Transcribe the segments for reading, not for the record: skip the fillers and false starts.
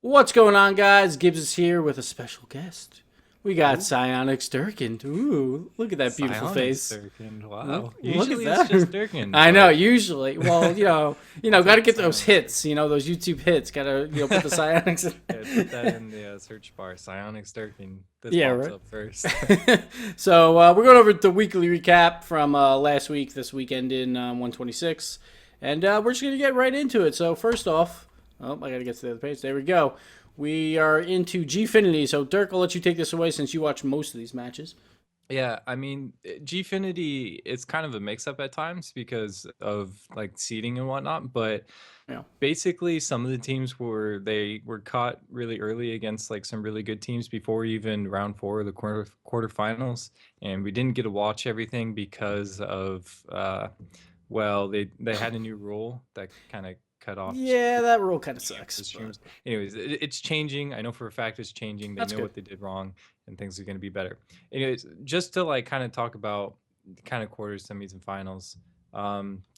What's going on, guys? Gibbs is here with a special guest. We got Ooh, Psyonix Dirkened. Ooh, look at that beautiful Psyonix face. Dirkened. Look, Wow. look at Usually it's just that. Dirkened, I know. but Usually, well, I'll got to take the get those Psyonix hits. Those YouTube hits. Got to, put the Dirkened. Psyonix Yeah, put that in. in the search bar. Psyonix Dirkened. This Yeah, pops right. up first. So we're going over the weekly recap from last week. This weekend in 126, and we're just gonna get right into it. So first off, oh, I gotta get to the other page. There we go. We are into Gfinity. So Dirk, I'll let you take this away since you watch most of these matches. Yeah, I mean, Gfinity, it's kind of a mix-up at times because of like seeding and whatnot, but Yeah. basically some of the teams were caught really early against like some really good teams before even round four of the quarterfinals, and we didn't get to watch everything because of well, they had a new rule that kind of cut off Yeah, that rule kind of the sucks, but streams. Anyways, it's changing. I know for a fact it's changing. They that's know good. what they did wrong, and things are going to be better. Anyways, just to like kind of talk about kind of quarters, semis, and finals.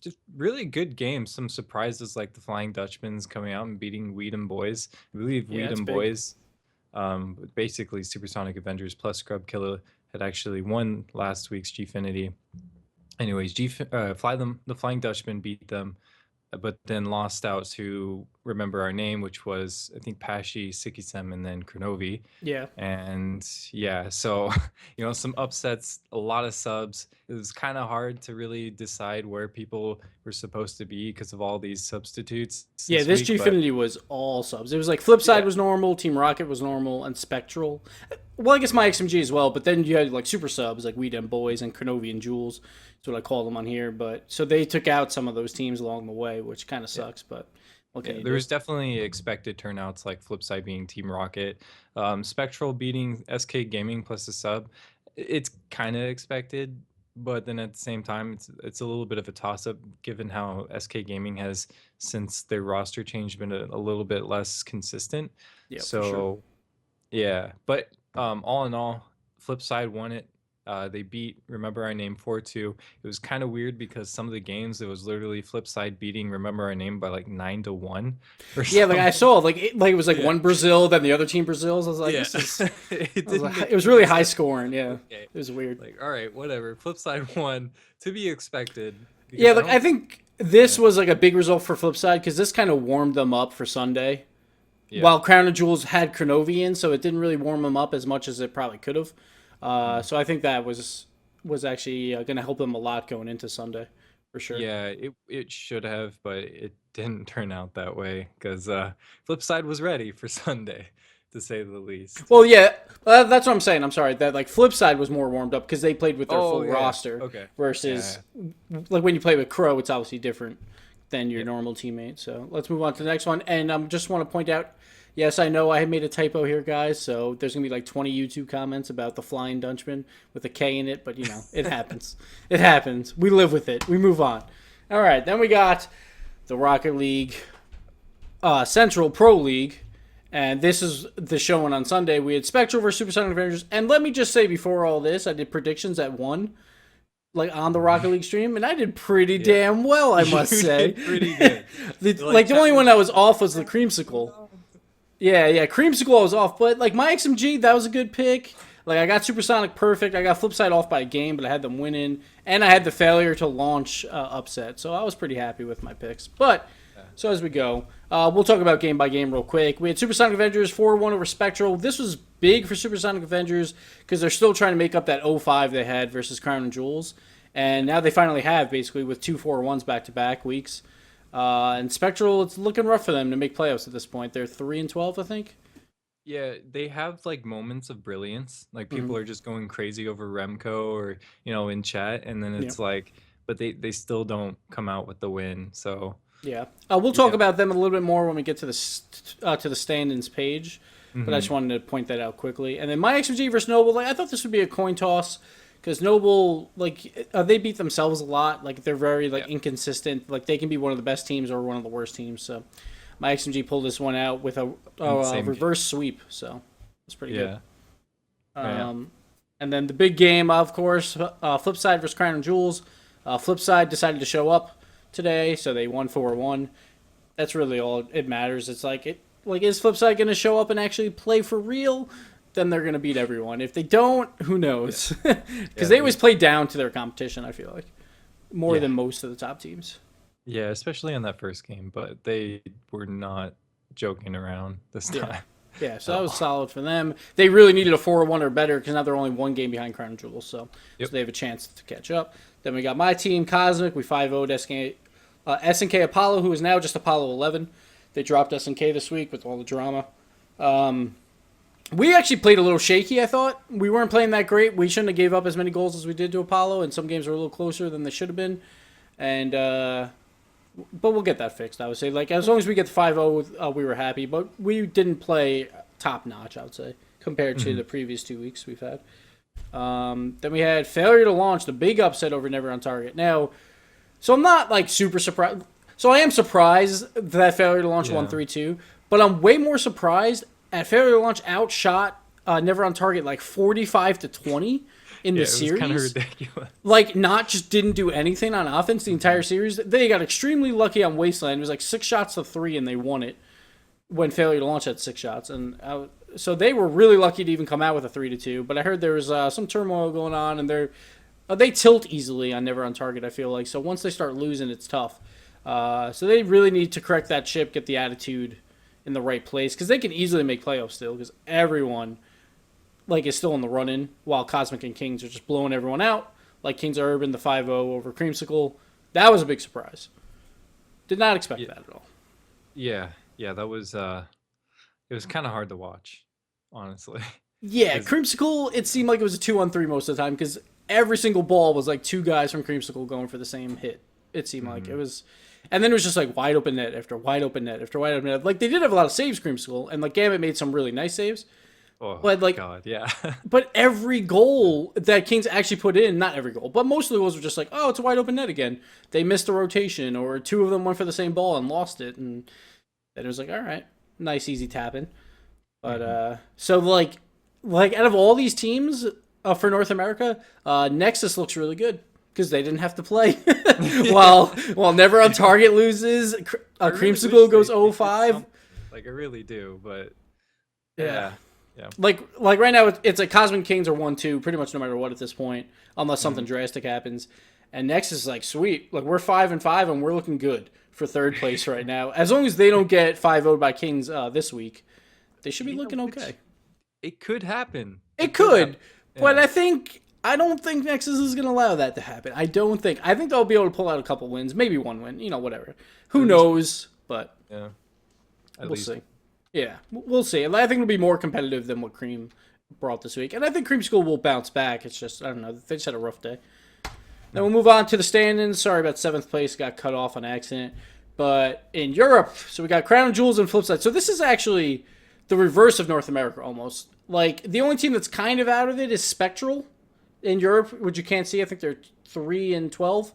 Just really good games. Some surprises like the Flying Dutchman's coming out and beating Weedham Boys. I believe Yeah, it's Weedham big. Boys, basically Supersonic Avengers plus Scrub Killer had actually won last week's Gfinity. Anyways, the Flying Dutchman beat them, but then lost out to Remember Our Name, which was I think Pashi, Sikisem, and then Kronovi. Yeah. And yeah, so some upsets, a lot of subs. It was kind of hard to really decide where people were supposed to be because of all these substitutes Yeah, this this week. But Gfinity was all subs. It was like Flipside yeah, was normal, Team Rocket was normal, and Spectral. Well, I guess my XMG as well, but then you had like super subs like Weed and Boys and Kronovi and Jules. That's what I call them on here. But so they took out some of those teams along the way, which kind of yeah. sucks. But what can Yeah, you there do? was definitely expected turnouts like Flipside being Team Rocket, Spectral beating SK Gaming plus a sub. It's kind of expected, but then at the same time, it's a little bit of a toss up given how SK Gaming has since their roster change been a little bit less consistent. Yeah, for sure. So yeah, but all in all, Flipside won it. They beat Remember Our Name 4-2. It was kind of weird because some of the games it was literally Flipside beating Remember Our Name by like 9-1 or Yeah, like I something. saw, like it was like Yeah, one Brazil, then the other team Brazils. I was like, yeah. this is. It I was didn't like, make it was really any high sense. scoring. Yeah, Okay, it was weird. like all right, whatever. Flipside won to be expected Yeah, because I like don't. I think Yeah, this was like a big result for Flipside because this kind of warmed them up for Sunday. yeah. While Crown of Jewels had Kronovi in, so it didn't really warm them up as much as it probably could have. Mm. So I think that was actually going to help them a lot going into Sunday, for sure. Yeah, it should have, but it didn't turn out that way because Flipside was ready for Sunday, to say the least. Well, yeah, that's what I'm saying. I'm sorry that like Flipside was more warmed up because they played with their Oh full yeah. roster Okay. versus Yeah. like when you play with Crow, it's obviously different than your Yeah. normal teammate. So let's move on to the next one. And just want to point out, yes, I know I had made a typo here, guys. So there's gonna be like 20 YouTube comments about the Flying Dutchman with a K in it, but it happens. It happens. We live with it. We move on. All right, then we got the Rocket League Central Pro League. And this is the showing on Sunday. We had Spectral versus Supersonic Avengers. And let me just say before all this, I did predictions at 1 like on the Rocket League stream, and I did pretty Yeah. damn well, I must You say. did pretty good. Like The chat only one was that like, was off was the Creamsicle. Yeah, yeah, Creamsicle I was off, but like my XMG, that was a good pick. Like I got Supersonic perfect. I got Flipside off by a game, but I had them winning, and I had the failure to launch upset, so I was pretty happy with my picks. But so as we go, we'll talk about game by game real quick. We had Supersonic Avengers 4-1 over Spectral. This was big for Supersonic Avengers because they're still trying to make up that 0-5 they had versus Crown and Jewels. And now they finally have, basically, with 2-4-1s back-to-back weeks. And Spectral, it's looking rough for them to make playoffs at this point. They're 3-12, I think. yeah, they have like moments of brilliance. Like Mm-hmm. people are just going crazy over Remco or in chat, and then Yeah. it's like, but they still don't come out with the win. So Yeah. We'll talk yeah. about them a little bit more when we get to the standings page. But I just Hmm. wanted to point that out quickly. And then my XMG versus Noble, like I thought this would be a coin toss because Noble, like they beat themselves a lot. Like they're very like Yeah. inconsistent. Like they can be one of the best teams or one of the worst teams. So my XMG pulled this one out with In the a same game. reverse sweep. So it's pretty good. Yeah. Yeah. Um, and then the big game, of course, Flipside versus Crown and Jewels. Flipside decided to show up today, so they won 4-1. That's really all it matters. It's like Like, is Flipside going to show up and actually play for real? Then they're going to beat everyone. If they don't, who knows? Because they always play down to their competition, I feel like, more than most of the top teams. Yeah, especially in that first game, but they were not joking around this time. Yeah, so that was solid for them. They really needed a 4-1 or better because now they're only one game behind Crown Jewels, so they have a chance to catch up. Then we got my team, Cosmic. We 5-0'd SNK Apollo, who is now just Apollo 11. They dropped SNK this week with all the drama. We actually played a little shaky, I thought. We weren't playing that great. We shouldn't have gave up as many goals as we did to Apollo, and some games were a little closer than they should have been. And but we'll get that fixed, I would say. Like, as long as we get the 5-0, we were happy. But we didn't play top-notch, I would say, compared to the previous 2 weeks we've had. Then we had failure to launch, the big upset over Never on Target. Now, so I'm not, like, super surprised. So I am surprised that failure to launch won 3-2. But I'm way more surprised at failure to launch outshot Never on Target, like, 45-20. In the series, kind of ridiculous. Like, not just didn't do anything on offense the entire series. They got extremely lucky on Wasteland. It was like 6 shots to 3, and they won it when failure to launch had 6 shots. And so they were really lucky to even come out with a 3-2. But I heard there was some turmoil going on, and they tilt easily on Never on Target, I feel like. So once they start losing, it's tough. So they really need to correct that ship, get the attitude in the right place, because they can easily make playoffs still, because everyone is still in the run-in, while Cosmic and Kings are just blowing everyone out. Like Kings of Urban, the 5-0 over Creamsicle. That was a big surprise. Did not expect that at all. Yeah, that was it was kind of hard to watch, honestly. Yeah, Creamsicle, it seemed like it was a 2-on-3 most of the time, because every single ball was like 2 guys from Creamsicle going for the same hit. It seemed like it was, and then it was just like wide open net after wide open net after wide open net. Like, they did have a lot of saves, Creamsicle, and like Gambit made some really nice saves. Oh, but like, God, yeah. But every goal that Kings actually put in, not every goal, but most of the goals were just like, oh, it's a wide open net again. They missed a rotation, or 2 of them went for the same ball and lost it, and then it was like, all right, nice easy tapping. But so like out of all these teams for North America, Nexus looks really good because they didn't have to play. while Never on Target loses, Creamsicle goes 0-5. Like, I really do, but yeah. Like right now, it's like Cosmic Kings are 1-2 pretty much no matter what at this point, unless something drastic happens. And Nexus is like, sweet, like we're 5-5 and we're looking good for 3rd place right now. As long as they don't get 5-0'd by Kings this week, they should be looking okay. It could happen. It could, but I don't think Nexus is going to allow that to happen. I think they'll be able to pull out a couple wins, maybe 1 win, whatever. Who knows? But we'll see. Yeah, we'll see. I think it'll be more competitive than what Cream brought this week. And I think Creamsicle will bounce back. It's just, I don't know, they just had a rough day. Then we'll move on to the standings. Sorry about 7th place. Got cut off on accident. But in Europe, so we got Crown Jewels and Flipside. So this is actually the reverse of North America almost. Like, the only team that's kind of out of it is Spectral in Europe, which you can't see. I think they're 3-12.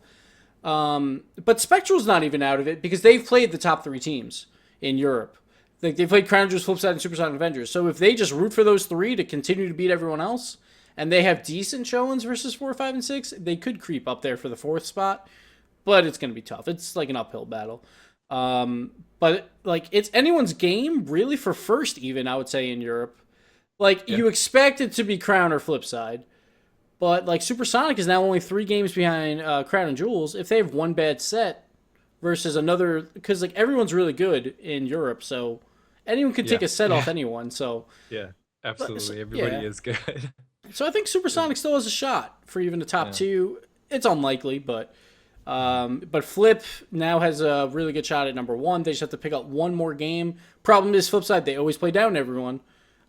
But Spectral's not even out of it because they've played the top 3 teams in Europe. Like, they played Crown Jewels, Flipside, and Supersonic Avengers. So if they just root for those 3 to continue to beat everyone else, and they have decent showings versus 4, 5, and 6, they could creep up there for the 4th spot. But it's going to be tough. It's like an uphill battle. But like, it's anyone's game really for 1st even, I would say, in Europe. Like, you expect it to be Crown or Flipside. But like, Supersonic is now only 3 games behind Crown and Jewels. If they have 1 bad set versus another, because like everyone's really good in Europe, so anyone could take a set off anyone. So yeah, absolutely, everybody is good. So I think Supersonic still has a shot for even the top 2. It's unlikely, but Flip now has a really good shot at number 1. They just have to pick up 1 more game. Problem is, Flipside, they always play down everyone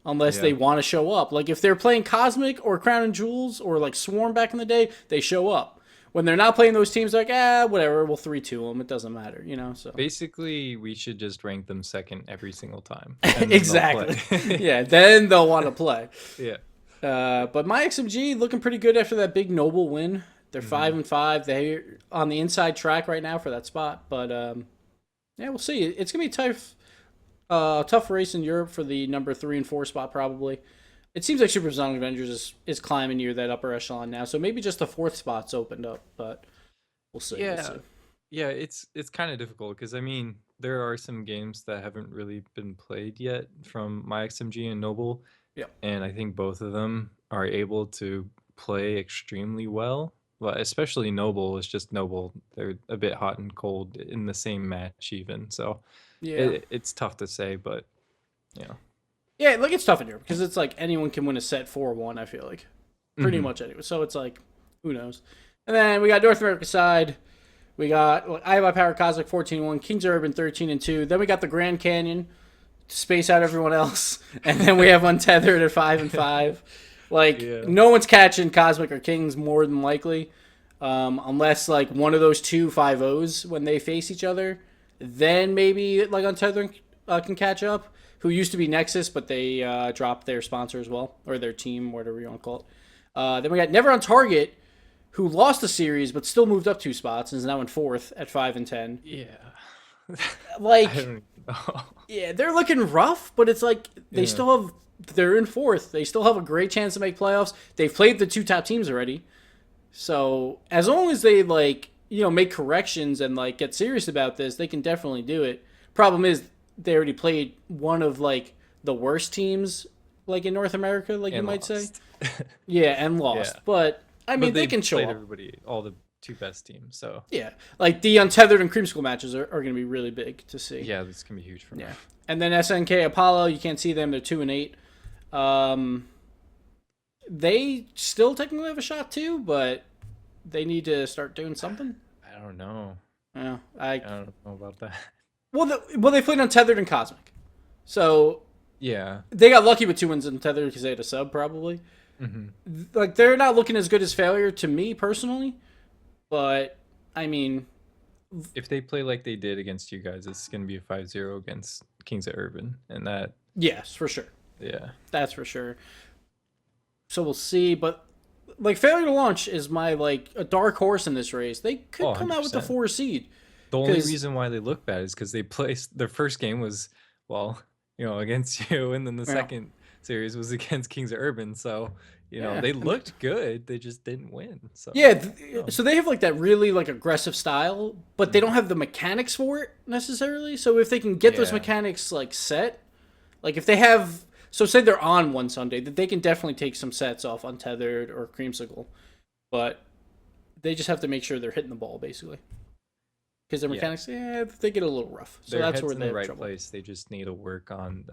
unless they want to show up. Like, if they're playing Cosmic or Crown and Jewels or like Swarm back in the day, they show up. When they're not playing those teams, like, whatever, we'll 3-2 them. It doesn't matter, So basically, we should just rank them 2nd every single time. Exactly. Yeah, then they'll want to play. Yeah. But my XMG looking pretty good after that big Noble win. They're 5-5. They're on the inside track right now for that spot. But we'll see. It's gonna be a tough race in Europe for the number 3 and 4 spot probably. It seems like Supersonic Avengers is climbing near that upper echelon now, so maybe just the 4th spot's opened up, but we'll see. Yeah, it's kind of difficult because I mean, there are some games that haven't really been played yet from MyXMG and Noble, Yep. and I think both of them are able to play extremely well. But especially Noble is just Noble. They're a bit hot and cold in the same match, even. So Yeah. it's tough to say, but yeah. Yeah, like it's tough in here because it's like anyone can win a set 4-1, I feel like. Pretty much anyway. So it's like, who knows? And then we got North America side. We got Iowa Power Cosmic 14-1, Kings Urban 13-2. Then we got the Grand Canyon to space out everyone else. And then we have Untethered at 5-5. Like, no one's catching Cosmic or Kings more than likely. Unless, like, one of those two 5-0s when they face each other. Then maybe, like, Untethered can catch up. Who used to be Nexus, but they dropped their sponsor as well. Or their team, whatever you want to call it. Then we got Never on Target, who lost the series but still moved up 2 spots and is now in 4th at 5-10. Yeah. Like, I don't know. Yeah, they're looking rough, but it's like they still have. They're in 4th. They still have a great chance to make playoffs. They've played the 2 top teams already, so as long as they make corrections and like get serious about this, they can definitely do it. Problem is, they already played one of like the worst teams like in North America, like and you might say. Yeah, and lost. Yeah. But I mean, they can show up. Everybody, all the 2 best teams. So yeah, like the Untethered and Creamsicle matches are going to be really big to see. Yeah, this can be huge for me. Yeah, and then SNK Apollo, you can't see them. They're 2-8. They still technically have a shot too, but they need to start doing something. I don't know. Yeah, I don't know about that. Well, they played Untethered and Cosmic, so yeah, they got lucky with 2 wins Untethered because they had a sub probably. Like they're not looking as good as failure to me personally, but I mean, if they play like they did against you guys, it's going to be a 5-0 against Kings of Urban, and that. Yes, for sure. Yeah, that's for sure. So we'll see, but like failure to launch is my like a dark horse in this race. They could come out with the 4 seed. The only reason why they look bad is because they placed their first game was against you, and then the second series was against Kings of Urban. So they looked good, they just didn't win. So so they have like that really like aggressive style, but they don't have the mechanics for it necessarily. So if they can get those mechanics like set, like if they have. So say they're on one Sunday, that they can definitely take some sets off Untethered or Creamsicle, but they just have to make sure they're hitting the ball basically, because their mechanics, they get a little rough. So that's where they're in the right place. They just need to work on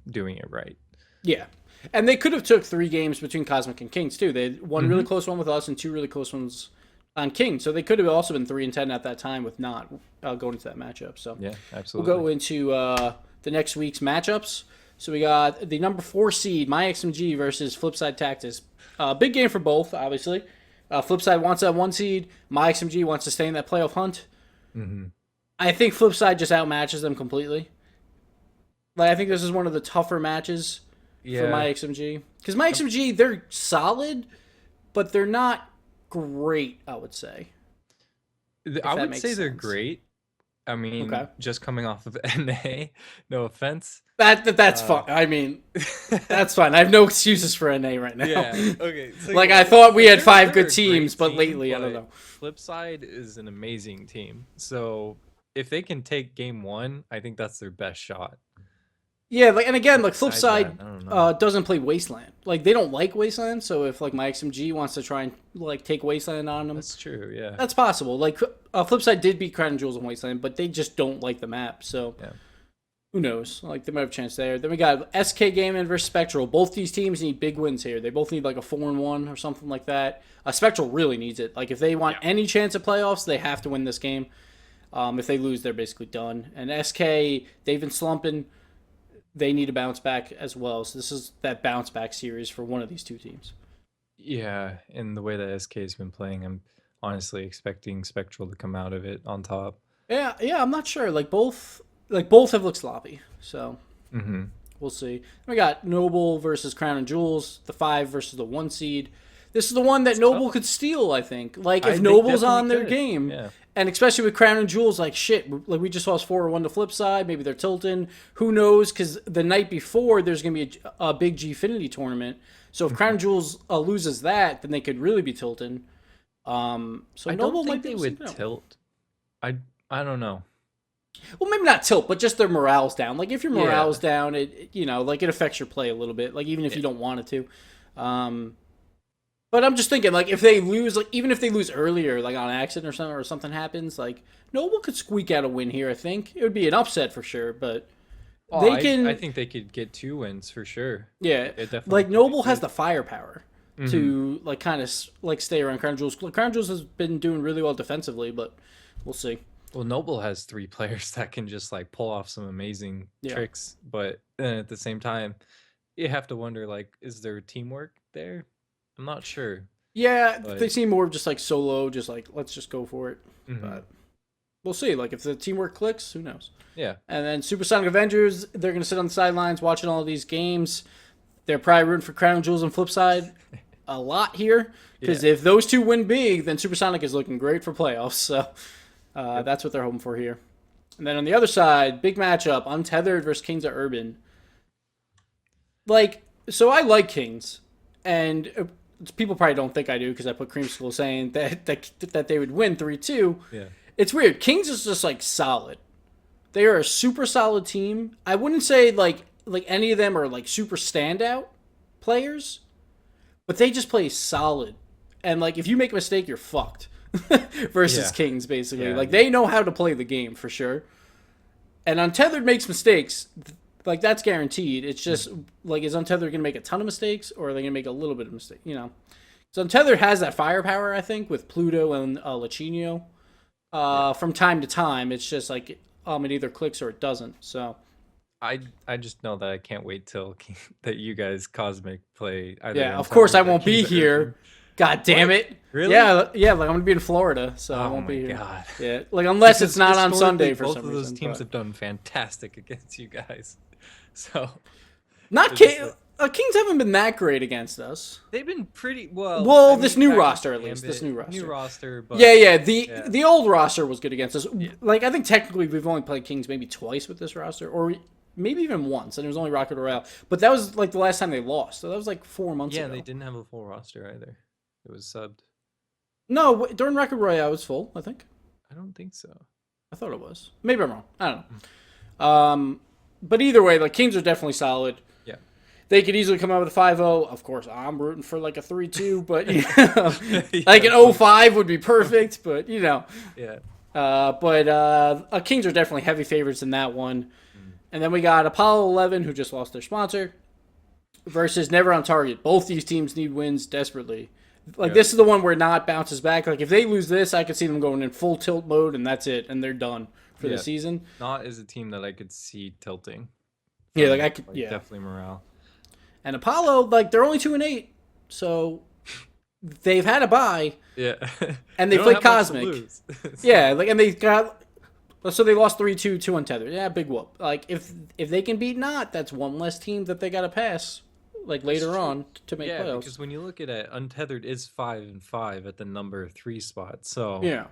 doing it right. Yeah, and they could have took 3 games between Cosmic and Kings too. They had 1 really close one with us and 2 really close ones on King. So they could have also been 3-10 at that time with not going into that matchup. So yeah, absolutely. We'll go into the next week's matchups. So we got the number 4 seed, MyXMG versus Flipside Tactics. Big game for both, obviously. Flipside wants that 1 seed. MyXMG wants to stay in that playoff hunt. I think Flipside just outmatches them completely. Like I think this is one of the tougher matches for MyXMG. Because MyXMG, they're solid, but they're not great, I would say. I would say they're great. I mean, just coming off of NA, no offense. That's fine. I mean, that's fine. I have no excuses for NA right now. Yeah. Okay. So like I thought we had 5 good teams, but lately I don't know. Flipside is an amazing team. So if they can take game 1, I think that's their best shot. Yeah, like and again, like Flipside doesn't play Wasteland. Like they don't like Wasteland, so if like MyXMG wants to try and like take Wasteland on them, that's true. Yeah, that's possible. Like Flipside did beat Crown Jewels in Wasteland, but they just don't like the map. So who knows? Like they might have a chance there. Then we got SK Gaming versus Spectral. Both these teams need big wins here. They both need like a 4-1 or something like that. Spectral really needs it. Like if they want any chance of playoffs, they have to win this game. If they lose, they're basically done. And SK, they've been slumping. They need to bounce back as well. So this is that bounce back series for one of these 2 teams. Yeah, and the way that SK has been playing, I'm honestly expecting Spectral to come out of it on top. Yeah, I'm not sure. Like both have looked sloppy. So we'll see. We got Noble versus Crown and Jewels, the 5 versus the 1 seed. This is the one that Noble could steal, I think. Like if Noble's on their game. Yeah. And especially with Crown and Jewels, like shit, like we just lost 4-1 to Flipside. Maybe they're tilting. Who knows? Because the night before, there's going to be a big Gfinity tournament. So if Crown and Jewels loses that, then they could really be tilting. So I Noble don't think might they would tilt. I don't know. Well, maybe not tilt, but just their morale's down. Like if your Yeah. morale's down, like it affects your play a little bit. Like even if you don't want it to. But I'm just thinking, like if they lose, like even if they lose earlier, like on accident or something happens, like Noble could squeak out a win here. I think it would be an upset for sure, but Oh, they can. I think they could get 2 wins for sure. Yeah, It definitely like could be Noble has good. the firepower to like kind of like stay around Crown Jewels. Crown Jewels has been doing really well defensively, but we'll see. Well, Noble has 3 players that can just like pull off some amazing Yeah. tricks, but then at the same time, you have to wonder like, is there teamwork there? I'm not sure. Yeah, But they seem more of just like solo, just like let's just go for it. But we'll see. Like if the teamwork clicks, who knows? yeah, And then Supersonic Avengers, they're gonna sit on the sidelines watching all of these games. They're probably rooting for Crown Jewels and Flipside a lot here because if those two win big, then Supersonic is looking great for playoffs. So that's what they're hoping for here. And then on the other side, big matchup: Untethered versus Kings of Urban. Like, so I like Kings, and people probably don't think I do because I put Creamsicle saying that they would win 3-2. yeah, It's weird. Kings is just like solid. They are a super solid team. I wouldn't say like any of them are like super standout players, but they just play solid. And like if you make a mistake, you're fucked. Versus Yeah. Kings, basically. Yeah, like yeah. they know how to play the game for sure. And Untethered makes mistakes. Like that's guaranteed. It's just like is Untethered gonna make a ton of mistakes or are they gonna make a little bit of mistake? So Untethered has that firepower, I think, with Pluto and Lachinio. From time to time, it's just like it either clicks or it doesn't. So I just know that I can't wait till that you guys Cosmic play. Either yeah, of Untethered course I or won't be Kings of here. Urban. God damn What? it! Really? Yeah. Like I'm gonna be in Florida, so I Oh won't be my here. God. Yeah, like unless it's not on Historically, Sunday for both some of those reason. teams but- have done fantastic against you guys. So Not it's King. just Kings haven't been that great against us. they've been pretty well. Well, I this mean, new back roster, with at least. This Gambit, new roster. but Yeah. Yeah. The old roster was good against us. Like I think technically we've only played Kings maybe twice with this roster, or maybe even once, and it was only Rocket Royale. But that was like the last time they lost. So that was like 4 months yeah, ago. they didn't have a full roster either. It was subbed. No, during Rocket Royale it was full. I think. I don't think so. I thought it was. Maybe I'm wrong. I don't know. But either way, like Kings are definitely solid. Yeah. They could easily come out with a 5-0. Of course, I'm rooting for like a 3-2, but Yeah. like an 0-5 would be perfect. But Yeah. Kings are definitely heavy favorites in that one. And then we got Apollo 11, who just lost their sponsor, versus Never on Target. Both these teams need wins desperately. Like this is the one where Not bounces back. Like if they lose this, I could see them going in full tilt mode, and that's it, and they're done for the season. Not as a team that I could see tilting. Yeah, like I could. Like, Yeah, definitely morale. and Apollo, like they're only 2-8, so they've had a bye. Yeah. And they don't played have much to Cosmic. lose. Yeah, like and they got. So they lost 3-2 to Untethered. Yeah, big whoop. Like if they can beat Not, that's one less team that they got to pass. Like later on to make Yeah, playoffs. because when you look at it, Untethered is 5-5 at the number 3 spot. So Yeah.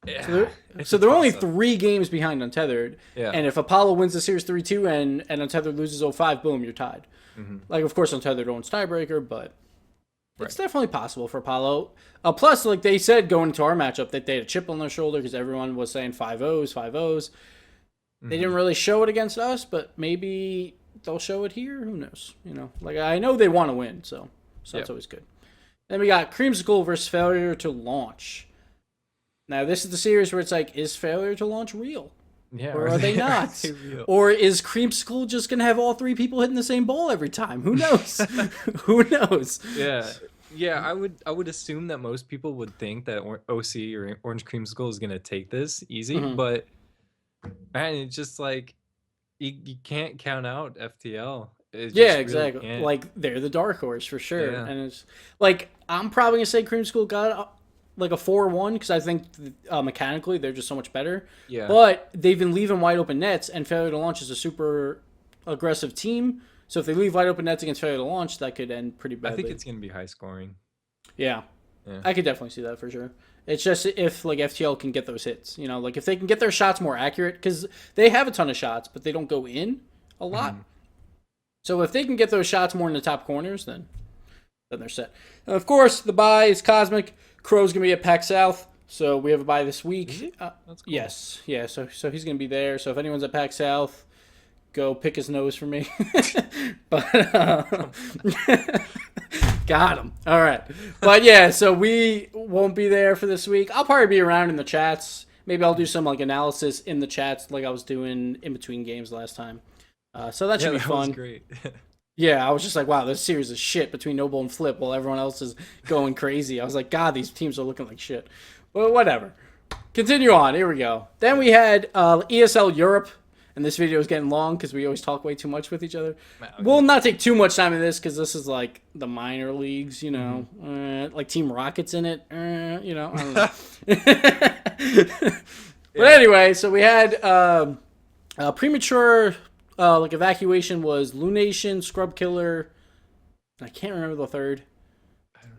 yeah, So they're only 3 games behind Untethered. Yeah. And if Apollo wins the series 3-2 and Untethered loses 0-5, boom, you're tied. Like, of course, Untethered owns tiebreaker, but it's definitely possible for Apollo. Plus, like they said going into our matchup, that they had a chip on their shoulder because everyone was saying 5-0s, 5-0s. They didn't really show it against us, but maybe they'll show it here. Who knows? Like I know they want to win, so that's always good. Then we got Creamsicle versus Failure to Launch. Now, this is the series where it's like, is Failure to Launch real? Yeah, Or are they not? real? Or is Creamsicle just going to have all 3 people hitting the same ball every time? Who knows? Who knows? Yeah, I would assume that most people would think that OC or Orange Creamsicle is gonna take this easy, but man, it's just like you can't count out FTL. It just Yeah, really exactly. can't. Like, they're the dark horse for sure. Yeah. And it's like, I'm probably going to say Creamsicle got like a 4-1 because I think mechanically they're just so much better. Yeah. But they've been leaving wide open nets, and Failure to Launch is a super aggressive team. So if they leave wide open nets against Failure to Launch, that could end pretty I badly. think it's gonna be high scoring. Yeah. Yeah. I could definitely see that for sure. It's just if like FTL can get those hits, like if they can get their shots more accurate, because they have a ton of shots, but they don't go in a lot. So if they can get those shots more in the top corners, then they're set. And of course, the bye is Cosmic. Crow's gonna be at Pac South. So we have a bye this week. Is he? That's cool. Yes, yeah. So he's gonna be there. So if anyone's at PAC South, go pick his nose for me. But got him. All right. But yeah, so we won't be there for this week. I'll probably be around in the chats. Maybe I'll do some like analysis in the chats, like I was doing in between games last time. So that should be fun. Was great. Yeah, I was just like, wow, this series is shit between Noble and Flip while everyone else is going crazy. I was like, God, these teams are looking like shit. Well, whatever. Continue on. Here we go. Then we had ESL Europe, and this video is getting long because we always talk way too much with each other. Okay. We'll not take too much time in this because this is like the minor leagues, you know, like Team Rocket's in it, you know. I don't know. But anyway, so we had premature like evacuation was Lunation, Scrub Killer. I can't remember the third.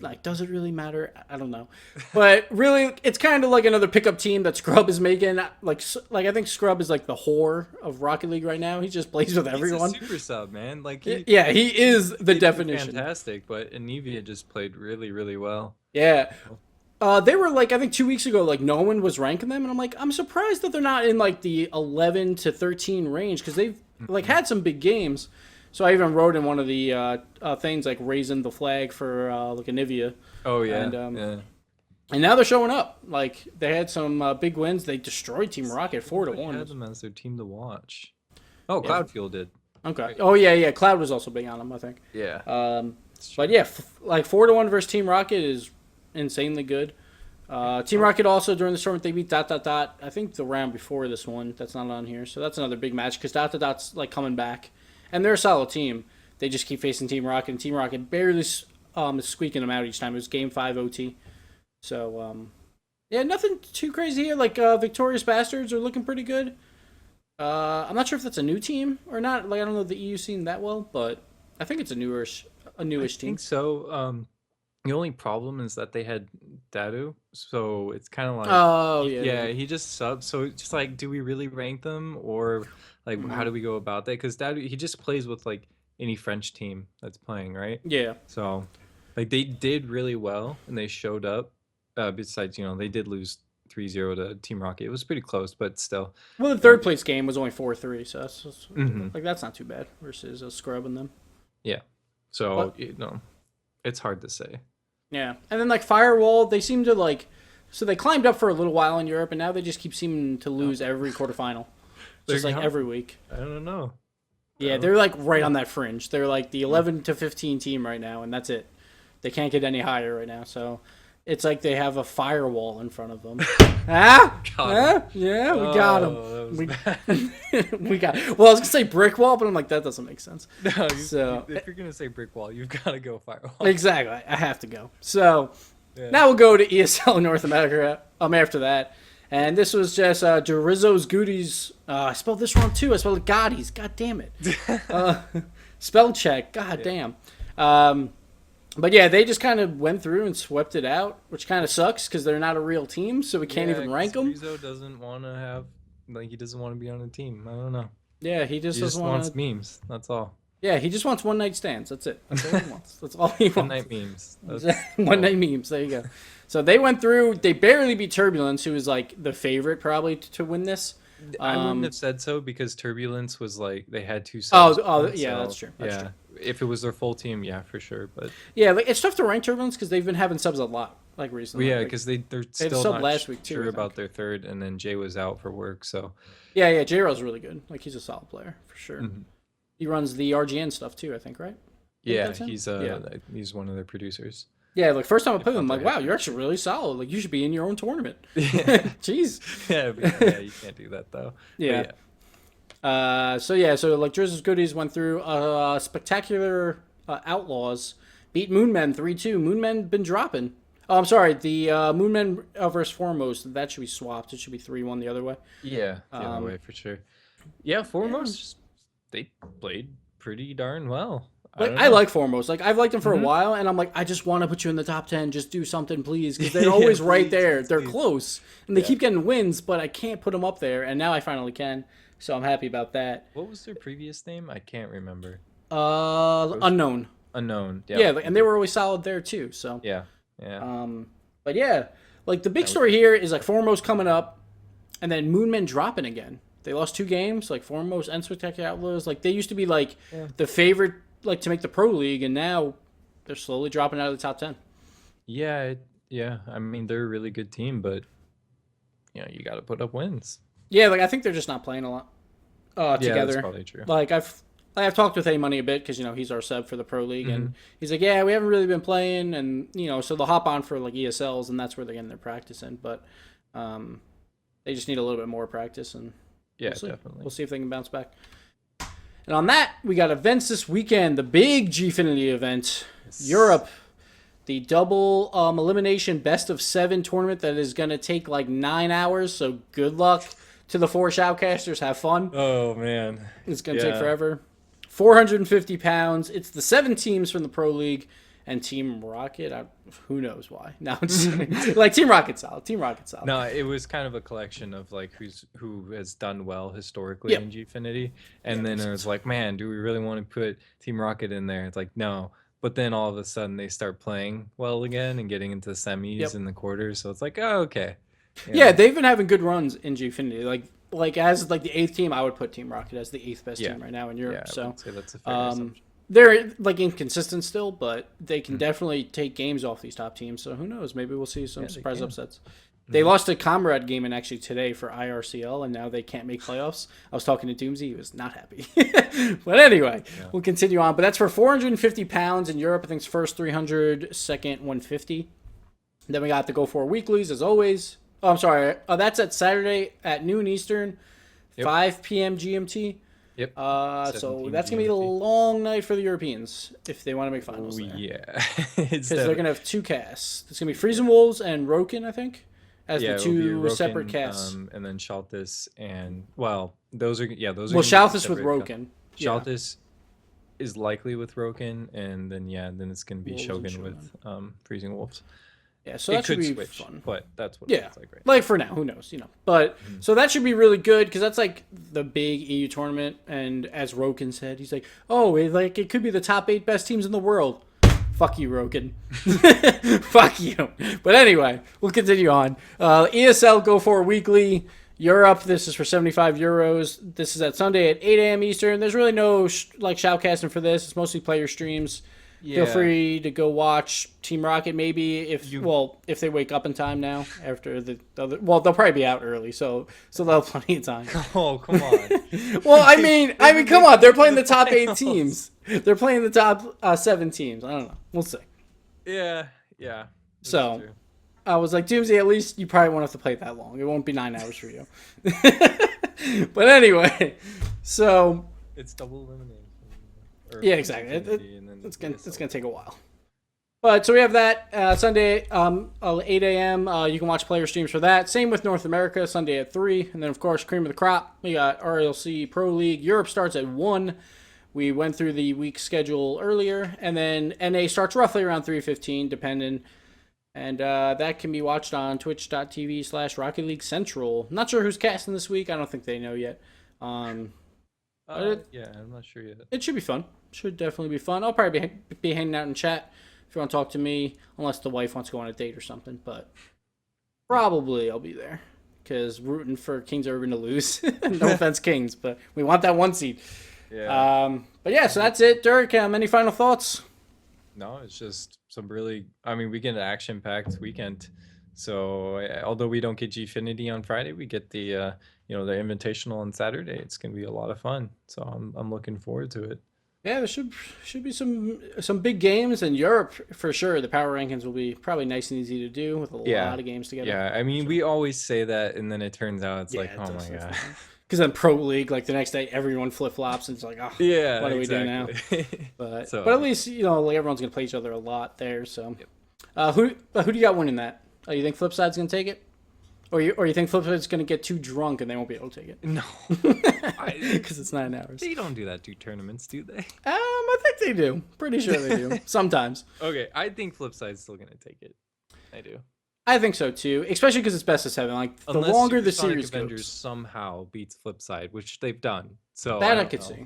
Like, does it really matter? I don't know. But really, it's kind of like another pickup team that Scrub is making. Like I think Scrub is like the whore of Rocket League right now. He just plays with everyone. He's a super sub, man. Like, he is the definition. Fantastic, but Anivia just played really, really well. Yeah. They were like, I think 2 weeks ago, like no one was ranking them, and I'm like, I'm surprised that they're not in like the 11 to 13 range because they've like had some big games. So I even wrote in one of the things like raising the flag for like Anivia. Oh yeah, and now they're showing up. Like they had some big wins. They destroyed Team Rocket 4-1. Had them as their team to watch. Oh, yeah. Cloudfield did. Okay. Oh yeah. Cloud was also big on them, I think. Yeah. But yeah, like 4-1 versus Team Rocket is insanely good. Team Rocket also during the tournament they beat ... I think the round before this one that's not on here. So that's another big match because ... like coming back. And they're a solid team. They just keep facing Team Rocket, and Team Rocket barely is squeaking them out each time. It was Game 5 OT. So, yeah, nothing too crazy here. Like, Victorious Bastards are looking pretty good. I'm not sure if that's a new team or not. Like, I don't know the EU scene that well, but I think it's a newish team. I think so. The only problem is that they had Dadu, so it's kind of like... Oh, yeah. He just subbed, so it's just like, do we really rank them, or... Like, how do we go about that? Because he just plays with, like, any French team that's playing, right? Yeah. So, like, they did really well, and they showed up. Besides, you know, they did lose 3-0 to Team Rocket. It was pretty close, but still. Well, the third place game was only 4-3, so that's just, like, that's not too bad versus Scrub and them. Yeah. So, you know, it's hard to say. Yeah. And then, like, Firewall, they seem to, like... So they climbed up for a little while in Europe, and now they just keep seeming to lose every quarterfinal. Just like every week. I don't know. Yeah, they're like right on that fringe. They're like the 11 to 15 team right now, and that's it. They can't get any higher right now. So it's like they have a firewall in front of them. Yeah, we got them. We got. Well, I was gonna say brick wall, but I'm like that doesn't make sense. No, so if you're gonna say brick wall, you've got to go firewall. Exactly, I have to go. So now we'll go to ESL North America. After that. And this was just Dorizzo's Goodies. I spelled this wrong too. I spelled it Gotties. God damn it. Spell check. God damn. But yeah, they just kind of went through and swept it out, which kind of sucks because they're not a real team, so we can't even rank them. Rizzo doesn't want to have, like, he doesn't want to be on a team. I don't know. Yeah, he just wants memes. That's all. Yeah, he just wants one night stands. That's it. That's all he wants. That's all he wants. One night memes. One night memes. There you go. So they went through. They barely beat Turbulence, who was like the favorite probably to win this. I wouldn't have said so because Turbulence was like they had 2 subs. Yeah, that's true. That's true. If it was their full team, yeah, for sure. But yeah, like it's tough to rank Turbulence because they've been having subs a lot, like recently. Well, yeah, because they're still subbed not last week too, sure about their third, and then Jay was out for work, so. Yeah, J-Rail's really good. Like he's a solid player for sure. Mm-hmm. He runs the RGN stuff too, I think, right? Yeah, he's one of their producers. Yeah, like first time I played him, I'm like, wow, you're actually really solid. Like you should be in your own tournament. Jeez. Yeah, you can't do that though. Yeah. So like Jersey's Goodies went through spectacular Outlaws, beat Moonmen 3-2. Moonmen been dropping. Oh, I'm sorry. The Moonmen versus Foremost, that should be swapped. It should be 3-1 the other way. Yeah, the other way for sure. Yeah, Foremost, they played pretty darn well. I like Foremost. Like I've liked them for a while, and I'm like, I just want to put you in the top 10. Just do something, please, because they're always right there. They're close, and they keep getting wins, but I can't put them up there, and now I finally can. So I'm happy about that. What was their previous name? I can't remember. Unknown. Unknown. Yeah, and they were always solid there too. So yeah. But yeah, Like, the big story here is, like, Foremost coming up, and then Moonmen dropping again. They lost 2 games, like, Foremost and Spectacular Outlaws. Like, they used to be, like, the favorite, like, to make the Pro League, and now they're slowly dropping out of the top 10. Yeah, yeah. I mean, they're a really good team, but, you know, you got to put up wins. Yeah, like, I think they're just not playing a lot together. Yeah, that's probably true. Like, I've talked with A-Money a bit because, you know, he's our sub for the Pro League, and he's like, yeah, we haven't really been playing, and, you know, so they'll hop on for, like, ESLs, and that's where they're getting their practice in, but they just need a little bit more practice, and definitely. We'll see if they can bounce back. And on that, we got events this weekend, the big Gfinity event, Europe, the double elimination best-of-7 tournament that is going to take, like, 9 hours, so good luck to the 4 shoutcasters. Have fun. Oh, man. It's going to take forever. 450 pounds. It's the 7 teams from the Pro League and Team Rocket. Who knows why? No, it's like Team Rocket solid. Team Rocket solid. No, it was kind of a collection of like who has done well historically in Gfinity, and then it was like, man, do we really want to put Team Rocket in there? It's like, no. But then all of a sudden they start playing well again and getting into the semis and the quarters. So it's like, oh, okay. Yeah, they've been having good runs in Gfinity. Like as like the 8th team, I would put Team Rocket as the 8th best team right now in Europe. Yeah, so I would say that's a fair assumption. They're like inconsistent still, but they can definitely take games off these top teams. So who knows? Maybe we'll see some surprise upsets. They lost a Comrade game actually today for IRCL, and now they can't make playoffs. I was talking to Doomsy; he was not happy. But anyway, we'll continue on. But that's for 450 pounds in Europe. I think it's first 300, second 150. Then we got the GO4 weeklies as always. Oh, I'm sorry. That's at Saturday at noon Eastern, 5 p.m. GMT. Yep. So that's going to be a long night for the Europeans if they want to make finals. Because they're going to have 2 casts. It's going to be Freezing Wolves and Roken, I think, as the 2 Roken, separate casts. And then Shaltis and, well, those are. Well, Shaltis with Roken. Shaltis is likely with Roken, and then, then it's going to be Wolves Shogun with Freezing Wolves. Yeah, so that should be switch, fun. But that's what it looks like right now. Like for now, who knows, you know. But so that should be really good because that's like the big EU tournament. And as Roken said, he's like, oh, it could be the top 8 best teams in the world. Fuck you, Roken. Fuck you. But anyway, we'll continue on. ESL GO4 Weekly Europe. This is for 75 euros. This is at Sunday at 8 a.m. Eastern. There's really no shoutcasting for this. It's mostly player streams. Feel free to go watch Team Rocket maybe if they wake up in time now after the other. Well, they'll probably be out early, so they'll have plenty of time. Oh, come on. Well, I mean, come on. They're playing the top 8 teams. They're playing the top 7 teams. I don't know. We'll see. Yeah. So I was like, Doomsday, at least you probably won't have to play that long. It won't be 9 hours for you. But anyway, so it's double elimination. Yeah, exactly. It's gonna take a while. But so we have that Sunday 8 a.m. You can watch player streams for that. Same with North America, Sunday at 3. And then, of course, cream of the crop. We got RLC Pro League. Europe starts at 1. We went through the week schedule earlier. And then NA starts roughly around 3:15, depending. And that can be watched on twitch.tv/Rocket League Central. Not sure who's casting this week. I don't think they know yet. I'm not sure yet. It should be fun. Should definitely be fun. I'll probably be hanging out in chat if you want to talk to me, unless the wife wants to go on a date or something. But probably I'll be there because rooting for Kings Urban to lose. No offense, Kings, but we want that 1 seed. Yeah. But yeah, so that's it. Dirk, any final thoughts? No, it's just some really. I mean, we get an action-packed weekend. So although we don't get Gfinity on Friday, we get the the Invitational on Saturday. It's gonna be a lot of fun. So I'm looking forward to it. Yeah, there should be some big games in Europe for sure. The power rankings will be probably nice and easy to do with a lot of games together. Yeah, I mean, we always say that, and then it turns out it's like, oh my god. Because then Pro League, like the next day, everyone flip flops, and it's like, oh, what do we do now? But at least like everyone's gonna play each other a lot there. So, who do you got winning that? You think Flipside's gonna take it? Or you think Flipside's going to get too drunk and they won't be able to take it? No. Because it's 9 hours. They don't do that to tournaments, do they? I think they do. Pretty sure they do. Sometimes. Okay, I think Flipside's still going to take it. I do. I think so, too. Especially because it's best of 7. Like, the Unless longer the Supersonic series Avengers goes. somehow beats Flipside, which they've done. So that I could see.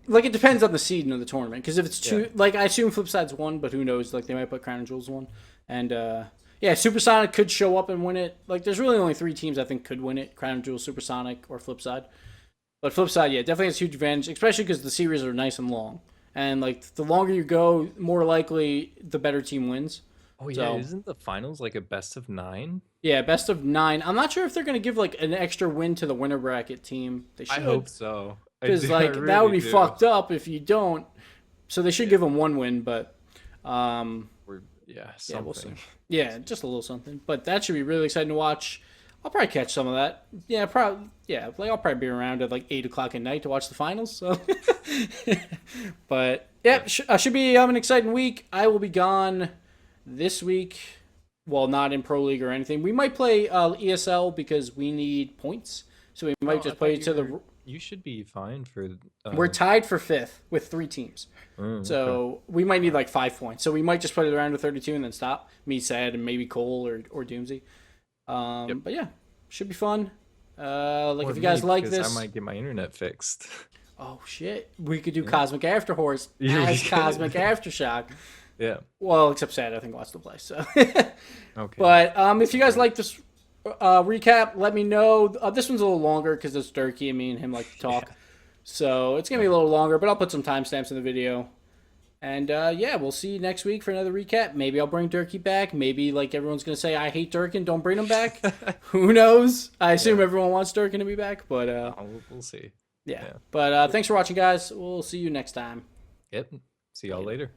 Like, it depends on the seeding of the tournament. Because if it's 2... Like, I assume Flipside's 1, but who knows? Like, they might put Crown and Jewels 1. And, Yeah, Supersonic could show up and win it. Like, there's really only 3 teams I think could win it: Crown Jewel, Supersonic, or Flipside. But Flipside, yeah, definitely has huge advantage, especially because the series are nice and long. And like, the longer you go, more likely the better team wins. Oh yeah, So isn't the finals like a best of 9? yeah, best of 9. I'm not sure if they're gonna give like an extra win to the winner bracket team. They I should, hope so. because I like that would really be do. fucked up if you don't. So they should Yeah. give them 1 win, but Or yeah, yeah, we'll see. something. Yeah, just a little something. But that should be really exciting to watch. I'll probably catch some of that. Yeah, probably. Yeah, like I'll probably be around at like 8 o'clock at night to watch the finals. So, but yeah, should be an exciting week. I will be gone this week. Well, not in Pro League or anything. We might play ESL because we need points. So we might Oh, I just play thought each other. you should be fine for. We're tied for 5th with 3 teams. Okay. So we might need like 5 points. So we might just play the round of 32 and then stop. Me, Sad, and maybe Cole or Doomsy. Yep. But yeah, should be fun. Like Or if you guys me, like because this, I might get my internet fixed. oh shit, we could do Cosmic After Horse Yeah, we as could. Cosmic Aftershock. Yeah. Well, except Sad, I think wants to play. So, Okay. but if you guys like this recap, let me know. This one's a little longer because it's Durkee and me and him like to talk. So it's gonna be a little longer, but I'll put some timestamps in the video. And yeah, we'll see you next week for another recap. Maybe I'll bring Durkee back. Maybe like everyone's gonna say I hate Durkin, don't bring him back. Who knows? I assume everyone wants Durkin to be back, but We'll see. yeah. Yeah. But thanks for watching, guys. We'll see you next time. Yep. See y'all later.